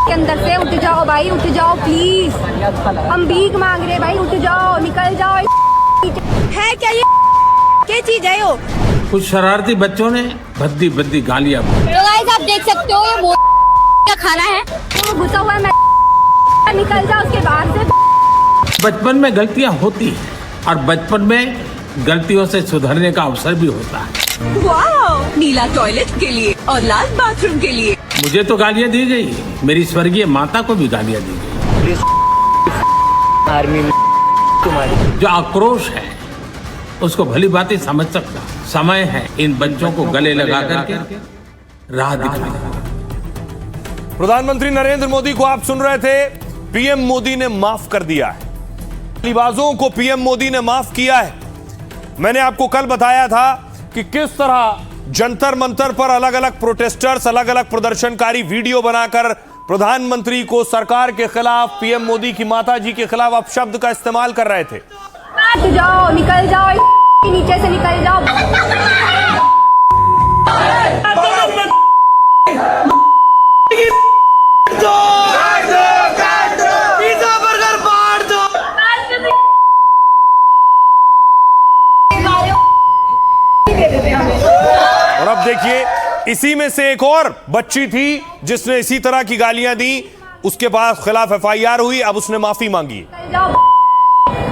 के अंदर से उठ जाओ भाई, उठ जाओ प्लीज। हम भीख मांग रहे भाई, उठ जाओ, निकल जाओ। है क्या ये क्या चीज है? यो कुछ शरारती बच्चों ने भद्दी भद्दी गालियां। तो गाइस आप देख सकते हो ये क्या खाना है, तो घुसा हुआ है। मैं निकल जाओ उसके बाहर से। बचपन में गलतियां होती हैं और बचपन में गलतियों से सुधरने का अवसर भी होता है। वाह, नीला टॉयलेट के लिए और लाल बाथरूम के लिए। मुझे तो गालियां दी गई, मेरी स्वर्गीय माता को भी गालियां दी गई। आर्मी में तुम्हारी जो आक्रोश है उसको भली बातें समझ सकता। समय है इन बच्चों को गले लगा करके राह दिखाने। प्रधानमंत्री नरेंद्र मोदी को आप सुन रहे थे। पीएम मोदी ने माफ कर दिया है, गालीबाजों को पीएम मोदी ने माफ किया है। मैंने आपको कल बताया था कि किस तरह जंतर मंतर पर अलग अलग प्रोटेस्टर्स, अलग अलग प्रदर्शनकारी वीडियो बनाकर प्रधानमंत्री को सरकार के खिलाफ, पीएम मोदी की माता जी के खिलाफ अपशब्द का इस्तेमाल कर रहे थे। उठ जाओ, निकल जाओ, नीचे से निकल जाओ। और अब देखिए, इसी में से एक और बच्ची थी जिसने इसी तरह की गालियां दी, उसके पास खिलाफ एफआईआर हुई, अब उसने माफी मांगी।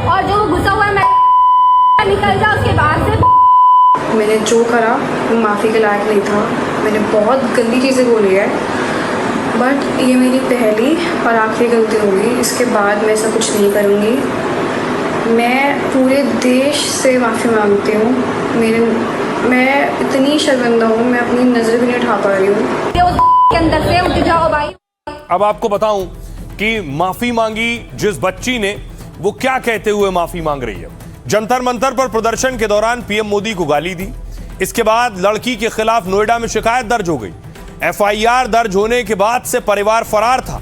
और जो घुसा हुआ है मैं निकल जाओ उसके बाहर से। मैंने जो करा वो माफ़ी के लायक नहीं था। मैंने बहुत गंदी चीज़ें बोली है, बट ये मेरी पहली और आखिरी गलती होगी। इसके बाद मैं ऐसा कुछ नहीं करूँगी। मैं पूरे देश से माफ़ी मांगती हूँ। मैं इतनी शर्मिंदा हूँ, मैं अपनी नज़र भी नहीं उठा पा रही हूँ। के अंदर से उठ जाओ भाई। अब आपको बताऊं कि माफी मांगी जिस बच्ची ने, वो क्या कहते हुए माफी मांग रही है। जंतर मंतर पर प्रदर्शन के दौरान पीएम मोदी को गाली दी। इसके बाद लड़की के खिलाफ नोएडा में शिकायत दर्ज हो गई। एफआईआर दर्ज होने के बाद से परिवार फरार था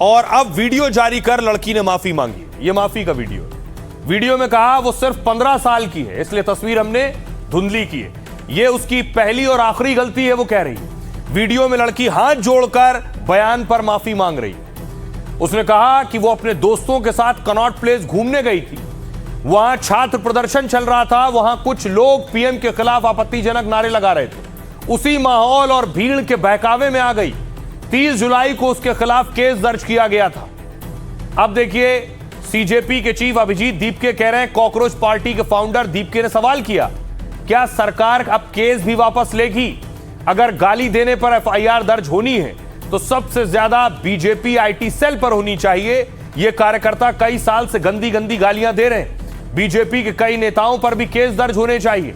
और अब वीडियो जारी कर लड़की ने माफी मांगी। ये माफी का वीडियो में कहा वो सिर्फ 15 साल की है, इसलिए तस्वीर हमने धुंधली की है। ये उसकी पहली और आखिरी गलती है, वो कह रही है। वीडियो में लड़की हाथ जोड़कर बयान पर माफी मांग रही है। उसने कहा कि वो अपने दोस्तों के साथ कनॉट प्लेस घूमने गई थी। वहां छात्र प्रदर्शन चल रहा था, वहां कुछ लोग पीएम के खिलाफ आपत्तिजनक नारे लगा रहे थे। उसी माहौल और भीड़ के बहकावे में आ गई। 30 जुलाई को उसके खिलाफ केस दर्ज किया गया था। अब देखिए, सीजेपी के चीफ अभिजीत दीपके कह रहे हैं, कॉकरोच पार्टी के फाउंडर दीपके ने सवाल किया, क्या सरकार अब केस भी वापस लेगी? अगर गाली देने पर एफआईआर दर्ज होनी है तो सबसे ज्यादा बीजेपी आईटी सेल पर होनी चाहिए। यह कार्यकर्ता कई साल से गंदी गंदी गालियां दे रहे हैं। बीजेपी के कई नेताओं पर भी केस दर्ज होने चाहिए।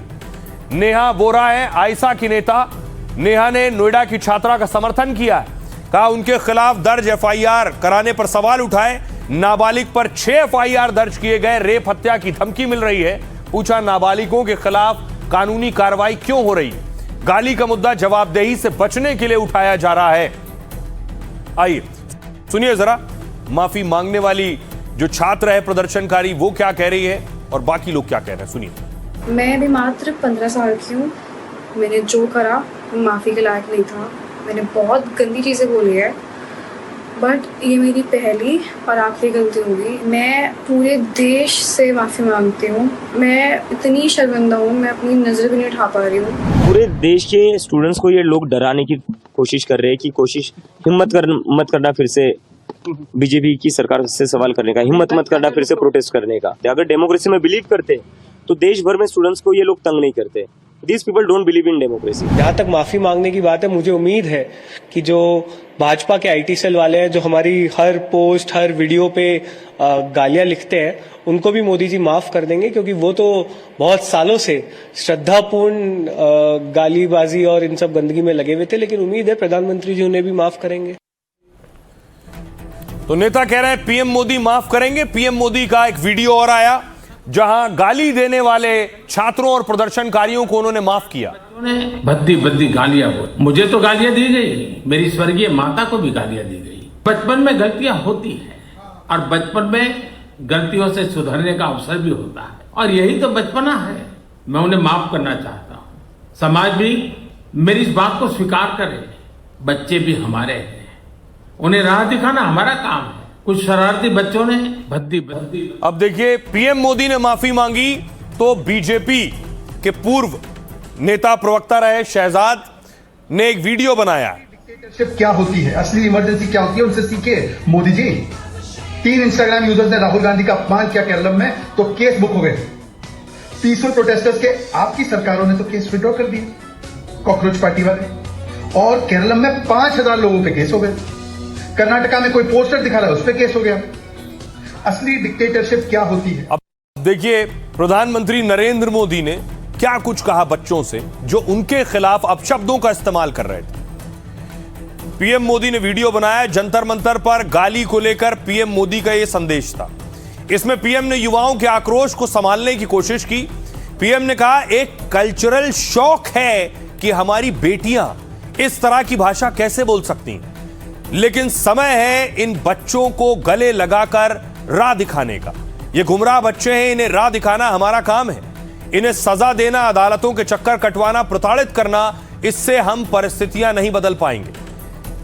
नेहा बोरा है आयसा की नेता। नेहा ने नोएडा की छात्रा का समर्थन किया है। कहा उनके खिलाफ दर्ज एफआईआर कराने पर सवाल उठाए। नाबालिग पर 6 एफआईआर दर्ज किए गए। रेप हत्या की धमकी मिल रही है। पूछा नाबालिगों के खिलाफ कानूनी कार्रवाई क्यों हो रही है? गाली का मुद्दा जवाबदेही से बचने के लिए उठाया जा रहा है। आइए सुनिए जरा, माफी मांगने वाली जो छात्र है प्रदर्शनकारी, वो क्या कह रही है और बाकी लोग क्या कह रहे हैं, सुनिए। मैं भी मात्र 15 साल की हूँ। मैंने जो करा वो माफ़ी के लायक नहीं था। मैंने बहुत गंदी चीज़ें बोली है, बट ये मेरी पहली और आखिरी गलती होगी। मैं पूरे देश से माफ़ी मांगती हूँ। मैं इतनी शर्मिंदा हूँ, मैं अपनी नज़र भी नहीं उठा पा रही हूँ। पूरे देश के स्टूडेंट्स को ये लोग डराने की कोशिश कर रहे हैं कि हिम्मत मत करना फिर से बीजेपी की सरकार से सवाल करने का, हिम्मत मत करना फिर से प्रोटेस्ट करने का। अगर डेमोक्रेसी में बिलीव करते तो देश भर में स्टूडेंट्स को ये लोग तंग नहीं करते। These people don't believe in democracy. जहाँ तक माफी मांगने की बात है, मुझे उम्मीद है कि जो भाजपा के आईटी सेल वाले हैं, जो हमारी हर पोस्ट, हर वीडियो पे गालियां लिखते हैं, उनको भी मोदी जी माफ कर देंगे, क्योंकि वो तो बहुत सालों से श्रद्धापूर्ण गालीबाजी और इन सब गंदगी में लगे हुए थे। लेकिन उम्मीद है प्रधानमंत्री जी उन्हें भी माफ करेंगे। तो नेता कह रहे हैं पीएम मोदी माफ करेंगे। पीएम मोदी का एक वीडियो और आया जहां गाली देने वाले छात्रों और प्रदर्शनकारियों को उन्होंने माफ किया। भद्दी भद्दी गालियां बोली। मुझे तो गालियां दी गई, मेरी स्वर्गीय माता को भी गालियां दी गई। बचपन में गलतियां होती हैं और बचपन में गलतियों से सुधरने का अवसर भी होता है, और यही तो बचपना है। मैं उन्हें माफ करना चाहता हूं। समाज भी मेरी इस बात को स्वीकार करे। बच्चे भी हमारे हैं, उन्हें राह दिखाना हमारा काम है। कुछ शरारती बच्चों ने भद्दी अब देखिए, पीएम मोदी ने माफी मांगी तो बीजेपी के पूर्व नेता प्रवक्ता रहे शहजाद ने एक वीडियो बनाया। डिक्टेटरशिप क्या होती है, असली इमरजेंसी क्या होती है, उनसे सीखे मोदी जी। 3 इंस्टाग्राम यूजर्स ने राहुल गांधी का अपमान किया केरलम में, तो केस बुक हो गए। पीसफुल प्रोटेस्टर्स के आपकी सरकारों ने तो केस विड्रॉ कर दिए, कॉकरोच पार्टी वाले। और केरलम में 5000 लोगों पे केस हो गए। कर्नाटका में कोई पोस्टर दिखा रहा है, उस पर केस हो गया। असली डिक्टेटरशिप क्या होती है। अब देखिए, प्रधानमंत्री नरेंद्र मोदी ने क्या कुछ कहा बच्चों से जो उनके खिलाफ अपशब्दों का इस्तेमाल कर रहे थे। पीएम मोदी ने वीडियो बनाया, जंतर मंतर पर गाली को लेकर पीएम मोदी का यह संदेश था। इसमें पीएम ने युवाओं के आक्रोश को संभालने की कोशिश की। पीएम ने कहा, एक कल्चरल शौक है कि हमारी बेटियां इस तरह की भाषा कैसे बोल सकती हैं, लेकिन समय है इन बच्चों को गले लगाकर राह दिखाने का। ये गुमराह बच्चे हैं, इन्हें राह दिखाना हमारा काम है। इन्हें सजा देना, अदालतों के चक्कर कटवाना, प्रताड़ित करना, इससे हम परिस्थितियां नहीं बदल पाएंगे।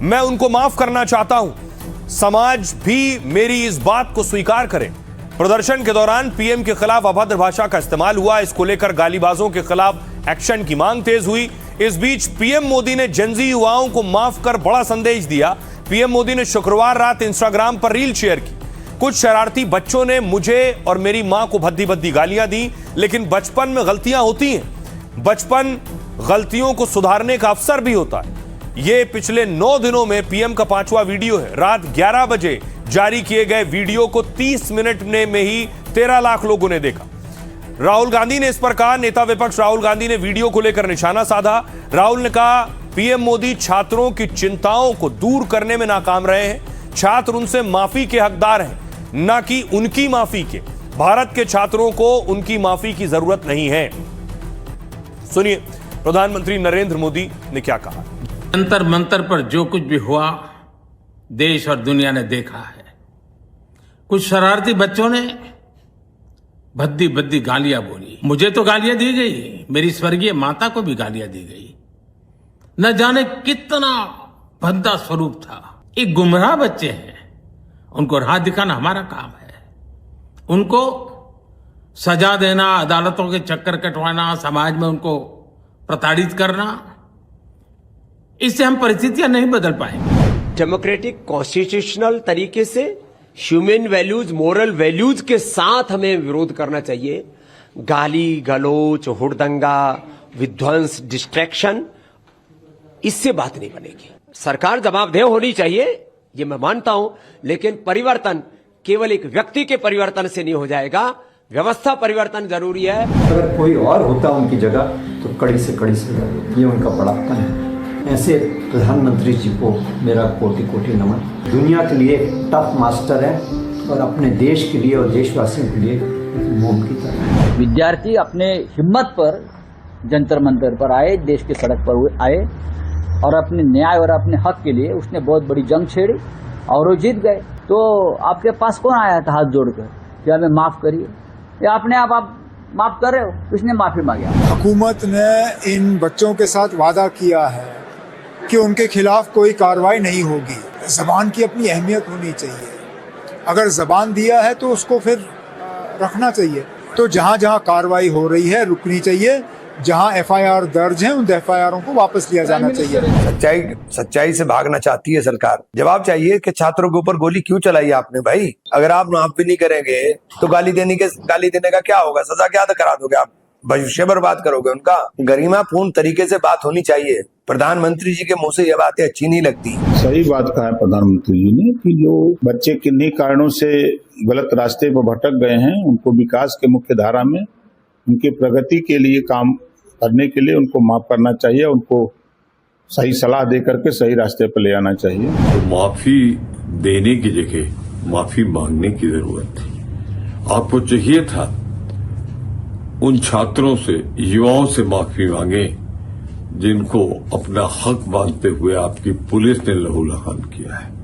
मैं उनको माफ करना चाहता हूं। समाज भी मेरी इस बात को स्वीकार करे। प्रदर्शन के दौरान पीएम के खिलाफ अभद्र भाषा का इस्तेमाल हुआ। इसको लेकर गालीबाजों के खिलाफ एक्शन की मांग तेज हुई। इस बीच पीएम मोदी ने जेनजी युवाओं को माफ कर बड़ा संदेश दिया। पीएम मोदी ने शुक्रवार रात इंस्टाग्राम पर रील शेयर की। कुछ शरारती बच्चों ने मुझे और मेरी मां को भद्दी भद्दी गालियां दी, लेकिन बचपन में गलतियां होती हैं। बचपन गलतियों को सुधारने का अवसर भी होता है। यह पिछले 9 दिनों में पीएम का 5वां वीडियो है। रात 11 बजे जारी किए गए वीडियो को 30 मिनट में ही 13 लाख लोगों ने देखा। राहुल गांधी ने इस पर कहा, नेता विपक्ष राहुल गांधी ने वीडियो को लेकर निशाना साधा। राहुल ने कहा, पीएम मोदी छात्रों की चिंताओं को दूर करने में नाकाम रहे हैं। छात्र उनसे माफी के हकदार हैं, न कि उनकी माफी के। भारत के छात्रों को उनकी माफी की जरूरत नहीं है। सुनिए प्रधानमंत्री नरेंद्र मोदी ने क्या कहा। जंतर मंतर पर जो कुछ भी हुआ देश और दुनिया ने देखा है। कुछ शरारती बच्चों ने भद्दी भद्दी गालियां बोली। मुझे तो गालियां दी गई, मेरी स्वर्गीय माता को भी गालियां दी गई। न जाने कितना भद्दा स्वरूप था। एक गुमराह बच्चे हैं, उनको राह दिखाना हमारा काम है। उनको सजा देना, अदालतों के चक्कर कटवाना, समाज में उनको प्रताड़ित करना, इससे हम परिस्थितियां नहीं बदल पाएंगे। डेमोक्रेटिक कॉन्स्टिट्यूशनल तरीके से ह्यूमन वैल्यूज, मोरल वैल्यूज के साथ हमें विरोध करना चाहिए। गाली गलोच, हुड़दंगा, विध्वंस, डिस्ट्रैक्शन, इससे बात नहीं बनेगी। सरकार जवाबदेह होनी चाहिए, ये मैं मानता हूं, लेकिन परिवर्तन केवल एक व्यक्ति के परिवर्तन से नहीं हो जाएगा, व्यवस्था परिवर्तन जरूरी है। अगर कोई और होता उनकी जगह तो कड़ी से कड़ी सजा होती, ये उनका बड़प्पन है। ऐसे प्रधानमंत्री जी को मेरा कोटि कोटि नमन। दुनिया के लिए टफ मास्टर है और अपने देश के लिए और देशवासियों के लिए मोम की तरह है। विद्यार्थी अपने हिम्मत पर जंतर मंतर पर आए, देश की सड़क पर आए और अपने न्याय और अपने हक के लिए उसने बहुत बड़ी जंग छेड़ी और वो जीत गए। तो आपके पास कौन आया था हाथ जोड़कर कि हमें माफ करिए, या अपने आप माफ कर रहे हो? किसने माफी मांगी? हुकूमत ने इन बच्चों के साथ वादा किया है कि उनके खिलाफ कोई कार्रवाई नहीं होगी। जबान की अपनी अहमियत होनी चाहिए। अगर जबान दिया है तो उसको फिर रखना चाहिए। तो जहाँ जहाँ कार्रवाई हो रही है रुकनी चाहिए। जहाँ एफआईआर दर्ज है उन एफआईआरों को वापस लिया जाना चाहिए। सच्चाई से भागना चाहती है सरकार। जवाब चाहिए कि छात्रों के ऊपर गोली क्यों चलाई आपने भाई? अगर आप माफ भी नहीं करेंगे तो गाली देने का क्या होगा? सजा क्या करा दोगे आप? भविष्य बर्बाद करोगे उनका। गरिमापूर्ण तरीके से बात होनी चाहिए। प्रधानमंत्री जी के मुंह से ये बातें अच्छी नहीं लगती। सही बात कहा है प्रधानमंत्री जी ने कि जो बच्चे किन्हीं कारणों से गलत रास्ते पर भटक गए हैं, उनको विकास के मुख्य धारा में उनकी प्रगति के लिए काम करने के लिए उनको माफ करना चाहिए। उनको सही सलाह दे करके सही रास्ते पर ले आना चाहिए। तो माफी देने की जगह माफी मांगने की जरूरत थी। आपको चाहिए था उन छात्रों से, युवाओं से माफी मांगे जिनको अपना हक मानते हुए आपकी पुलिस ने लहूलुहान किया है।